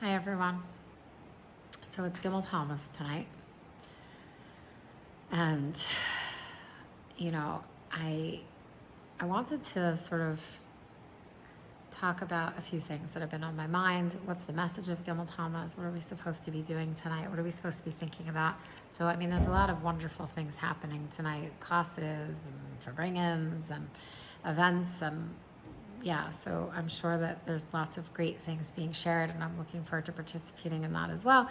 Hi everyone. So it's Gimmel Tammuz tonight, and I wanted to sort of talk about a few things that have been on my mind. What's the message of Gimmel Tammuz? What are we supposed to be doing tonight? What are we supposed to be thinking about? So there's a lot of wonderful things happening tonight: classes and Farbrengens and events and. Yeah, so I'm sure that there's lots of great things being shared, and I'm looking forward to participating in that as well.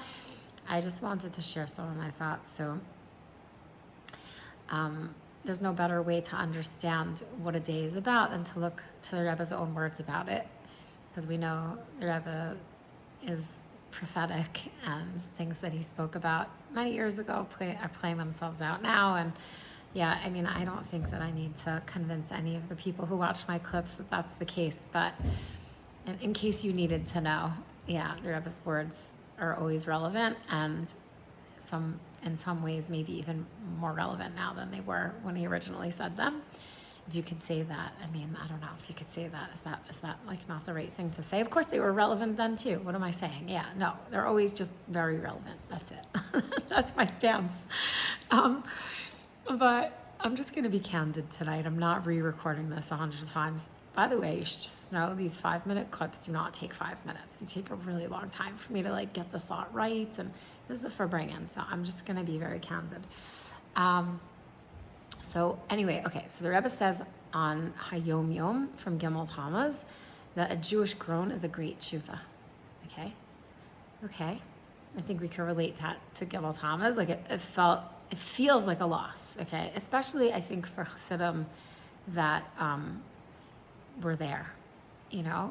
I just wanted to share some of my thoughts. So there's no better way to understand what a day is about than to look to the Rebbe's own words about it, because we know the Rebbe is prophetic, and things that he spoke about many years ago are playing themselves out now. And yeah, I don't think that I need to convince any of the people who watch my clips that that's the case, but in case you needed to know, yeah, the Rebbe's words are always relevant, and in some ways maybe even more relevant now than they were when he originally said them. If you could say that, I don't know if you could say that. Is that like not the right thing to say? Of course they were relevant then too. What am I saying? Yeah, no, they're always just very relevant. That's it. That's my stance. But I'm just going to be candid tonight. I'm not re-recording this 100 times. By the way, you should just know these 5-minute clips do not take 5 minutes. They take a really long time for me to get the thought right. And this is a Farbrengen, so I'm just going to be very candid. So anyway, okay, so the Rebbe says on Hayom Yom from Gimmel Tammuz that a Jewish groan is a great tshuva. Okay. I think we can relate that to Gimmel Tammuz. It feels like a loss, okay? Especially, I think, for Chassidim that were there.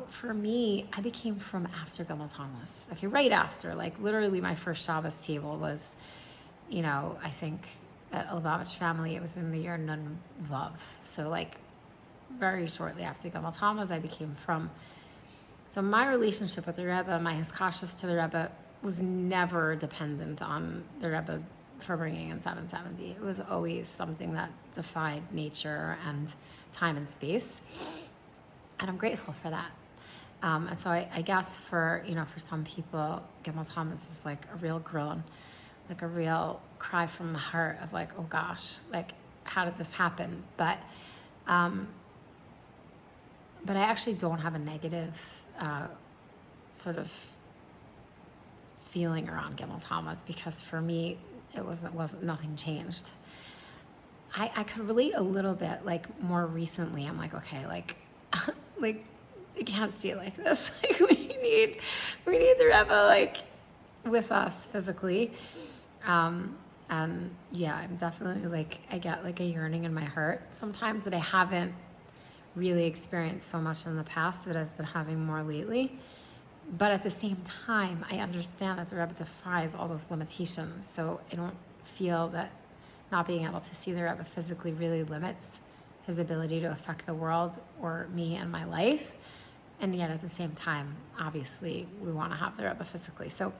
For me, I became from after Gimmel Tammuz. Okay, right after. Literally my first Shabbos table was, I think, a Lubavitch family. It was in the year Nun Vav. So, very shortly after Gimmel Tammuz, I became from. So my relationship with the Rebbe, my hiskashas to the Rebbe, was never dependent on the Rebbe Farbrengen in 770. It was always something that defied nature and time and space, and I'm grateful for that. And so I guess for some people, Gimmel Tammuz is like a real groan, like a real cry from the heart of oh gosh, how did this happen? But I actually don't have a negative sort of feeling around Gimmel Tammuz, because for me it wasn't nothing changed. I could relate a little bit more recently. I'm okay, it can't stay like this. We need the Rebbe with us physically. And yeah, I'm definitely I get a yearning in my heart sometimes that I haven't really experienced so much in the past, that I've been having more lately. But at the same time, I understand that the Rebbe defies all those limitations. So I don't feel that not being able to see the Rebbe physically really limits his ability to affect the world or me and my life. And yet at the same time, obviously, we want to have the Rebbe physically. So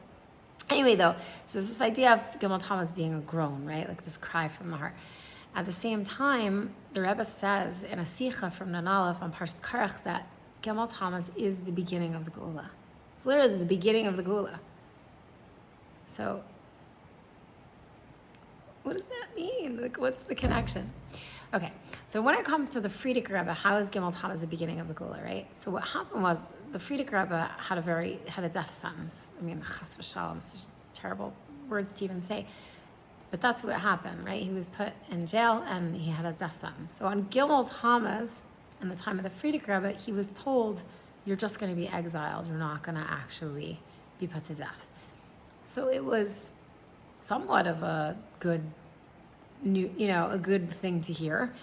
anyway, though, so there's this idea of Gimmel Tammuz being a groan, right? This cry from the heart. At the same time, the Rebbe says in a Sicha from Nun Aleph on Parshas Karach that Gimmel Tammuz is the beginning of the Geula. It's literally the beginning of the Geula. So what does that mean? What's the connection? Okay, so when it comes to the Frierdiker Rebbe, how is Gimmel Tammuz the beginning of the Geula, right? So what happened was the Frierdiker Rebbe had a death sentence. Chas v'shalom, it's just terrible words to even say. But that's what happened, right? He was put in jail and he had a death sentence. So on Gimmel Tammuz, in the time of the Frierdiker Rebbe, he was told, you're just going to be exiled. You're not going to actually be put to death. So it was somewhat of a good thing to hear.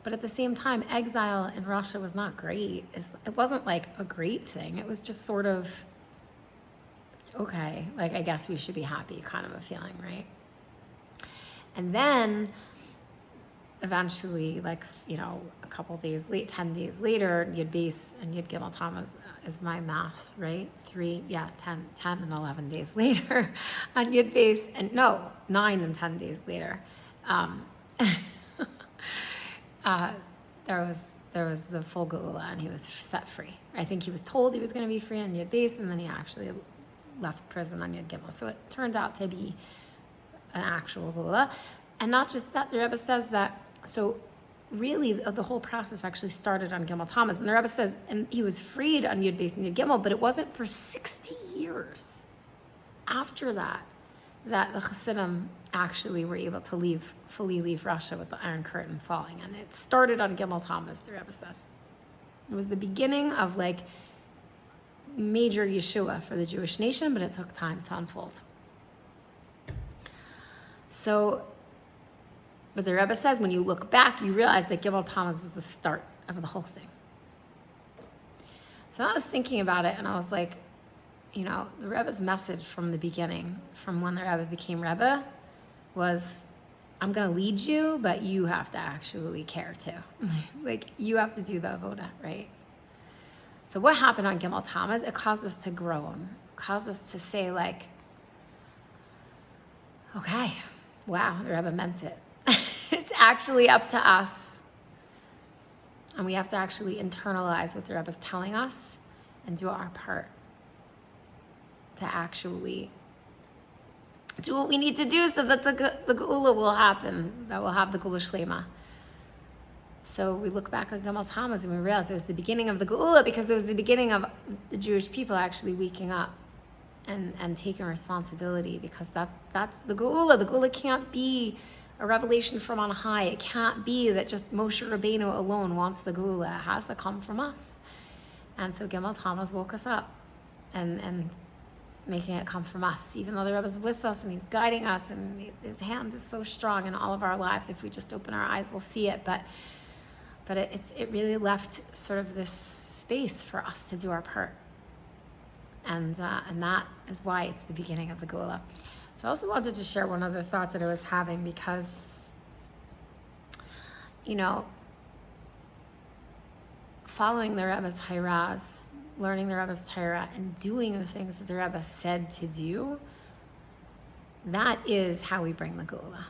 But at the same time, exile in Russia was not great. It wasn't a great thing. It was just sort of, okay, I guess we should be happy kind of a feeling, right? And then eventually, a couple days late, 10 days later, Yud Beis and Yud Gimmel Tammuz is my math, right? 10 and 11 days later on Yud Beis, and no, 9 and 10 days later, there was the full Geula, and he was set free. I think he was told he was going to be free on Yud Beis, and then he actually left prison on Yud Gimmel. So it turned out to be an actual geula. And not just that, the Rebbe says that, so really the whole process actually started on Gimmel Tammuz. And the Rebbe says, and he was freed on Yud Beis and Yud Gimmel, but it wasn't for 60 years after that the Hasidim actually were able to fully leave Russia with the Iron Curtain falling. And it started on Gimmel Tammuz, the Rebbe says. It was the beginning of like major Yeshua for the Jewish nation, but it took time to unfold. So, but the Rebbe says, when you look back, you realize that Gimmel Tammuz was the start of the whole thing. So I was thinking about it, and I was like, you know, the Rebbe's message from the beginning, from when the Rebbe became Rebbe, was, I'm going to lead you, but you have to actually care too. Like, you have to do the avoda, right? So what happened on Gimmel Tammuz? It caused us to groan. It caused us to say, like, okay, wow, the Rebbe meant it. It's actually up to us. And we have to actually internalize what the Rebbe's telling us and do our part to actually do what we need to do so that the geula will happen, that we'll have the geula shlema. So we look back on Gimmel Tammuz and we realize it was the beginning of the geula, because it was the beginning of the Jewish people actually waking up and taking responsibility, because that's the geula. The geula can't be a revelation from on high. It can't be that just Moshe Rabbeinu alone wants the geula. It has to come from us. And so Gimmel Tammuz woke us up and making it come from us, even though the Rebbe is with us and he's guiding us and his hand is so strong in all of our lives. If we just open our eyes, we'll see it. But it really left sort of this space for us to do our part. And that is why it's the beginning of the geula. So I also wanted to share one other thought that I was having, because, you know, following the Rebbe's Hayraz, learning the Rebbe's Torah, and doing the things that the Rebbe said to do, that is how we bring the geula.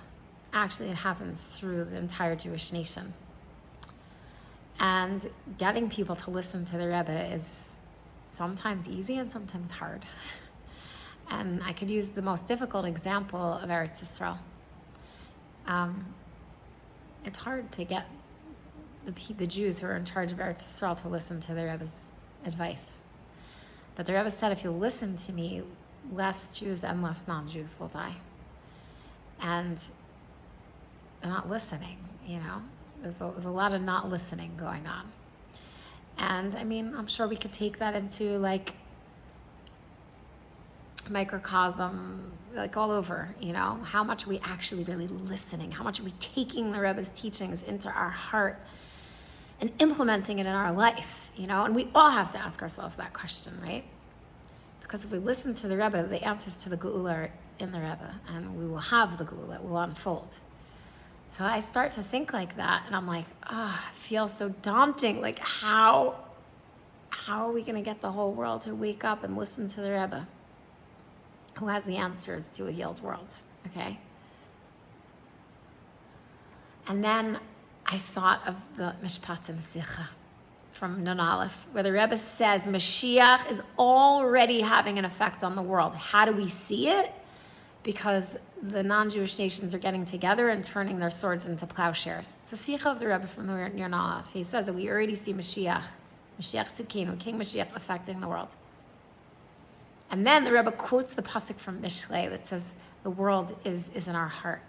Actually, it happens through the entire Jewish nation. And getting people to listen to the Rebbe is sometimes easy and sometimes hard. And I could use the most difficult example of Eretz Yisrael. It's hard to get the Jews who are in charge of Eretz Yisrael to listen to the Rebbe's advice. But the Rebbe said, if you listen to me, less Jews and less non-Jews will die. And they're not listening, you know? There's a lot of not listening going on. And I mean, I'm sure we could take that into like microcosm, like all over, you know? How much are we actually really listening? How much are we taking the Rebbe's teachings into our heart and implementing it in our life, you know? And we all have to ask ourselves that question, right? Because if we listen to the Rebbe, the answers to the geula are in the Rebbe, and we will have the geula, it will unfold. So I start to think like that, and I'm like, it feels so daunting. Like, how are we going to get the whole world to wake up and listen to the Rebbe, who has the answers to a healed world, okay? And then I thought of the Mishpatim Sicha from Nun Aleph, where the Rebbe says Mashiach is already having an effect on the world. How do we see it? Because the non-Jewish nations are getting together and turning their swords into plowshares. It's a Sicha of the Rebbe from the Nun Aleph. He says that we already see Mashiach Tzidkenu, King Mashiach, affecting the world. And then the Rebbe quotes the pasuk from Mishlei that says the world is in our heart,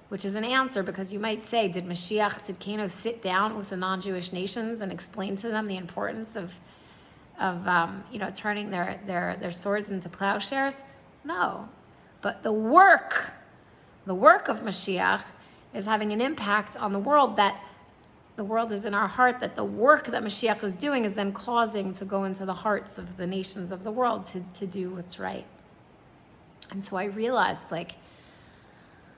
which is an answer, because you might say, did Mashiach Tzidkenu sit down with the non-Jewish nations and explain to them the importance of turning their swords into plowshares? No. But the work of Mashiach is having an impact on the world, that the world is in our heart, that the work that Mashiach is doing is then causing to go into the hearts of the nations of the world to do what's right. And so I realized, like,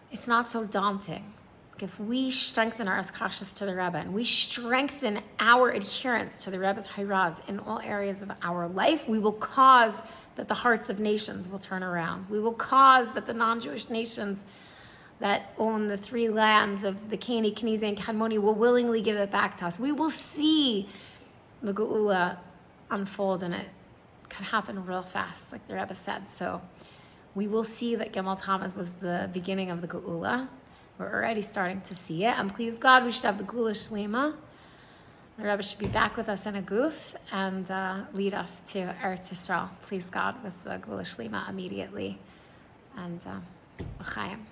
it's not so daunting. Like, if we strengthen our askashas to the Rebbe, and we strengthen our adherence to the Rebbe's Hayraz in all areas of our life, we will cause that the hearts of nations will turn around. We will cause that the non-Jewish nations that own the three lands of the Canaanite, Kenize, and Kadmoni will willingly give it back to us. We will see the geula unfold, and it could happen real fast, like the Rebbe said. So we will see that Gimmel Tammuz was the beginning of the Geula. We're already starting to see it. And please God, we should have the Geula Shlema. The Rebbe should be back with us in a goof and lead us to Eretz Yisrael. Please God, with the Geula Shlema immediately. And L'chaim.